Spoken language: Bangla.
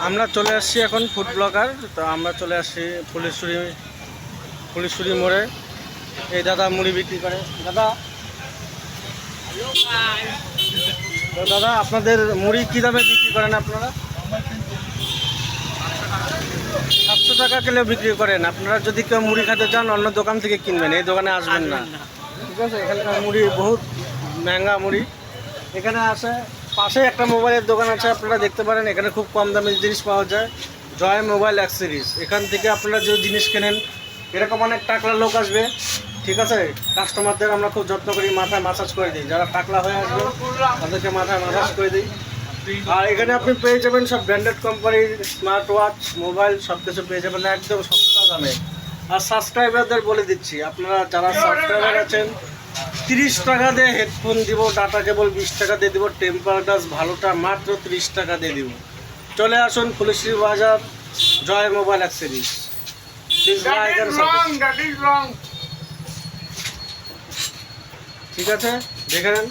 আমরা চলে আসছি এখন ফুড ব্লগার। তো আমরা চলে আসছি পুলিশুরি মোড়ে। এই দাদা মুড়ি বিক্রি করে। দাদা, তো দাদা আপনাদের মুড়ি কী দামে বিক্রি করেন আপনারা? 700 টাকা কিলো বিক্রি করেন। আপনারা যদি কেউ মুড়ি খেতে চান অন্য দোকান থেকে কিনবেন, এই দোকানে আসবেন না, ঠিক আছে? এখানকার মুড়ি বহুত মেহঙ্গা মুড়ি। এখানে আসে পাশে একটা মোবাইলের দোকান আছে, আপনারা দেখতে পারেন। এখানে খুব কম দামে জিনিস পাওয়া যায়, জয় মোবাইল অ্যাক্সেসরিজ। এখান থেকে আপনারা যে জিনিস কেনেন, এরকম অনেক টাকলা লোক আসবে, ঠিক আছে? কাস্টমারদের আমরা খুব যত্ন করি, মাথায় মাসাজ করে দিই। যারা টাকলা হয়ে আসবে তাদেরকে মাথায় মাসাজ করে দিই। আর এখানে আপনি পেয়ে যাবেন সব ব্র্যান্ডেড কোম্পানির স্মার্ট ওয়াচ, মোবাইল সব কিছু পেয়ে যাবেন একদম সস্তা দামে। আর সাবস্ক্রাইবারদের বলে দিচ্ছি, আপনারা যারা সাবস্ক্রাইবার আছেন, 30 টাকা দিয়ে হেডফোন দিব, ডাটা কেবল 20 টাকা দিয়ে দিব, টেম্পার গ্লাস ভালোটা মাত্র 30 টাকা দিয়ে দিব। চলে আসুন ফুলেশ্বরী বাজার, জয় মোবাইল অ্যাক্সেসরিজ। ঠিক আছে, দেখে নেন।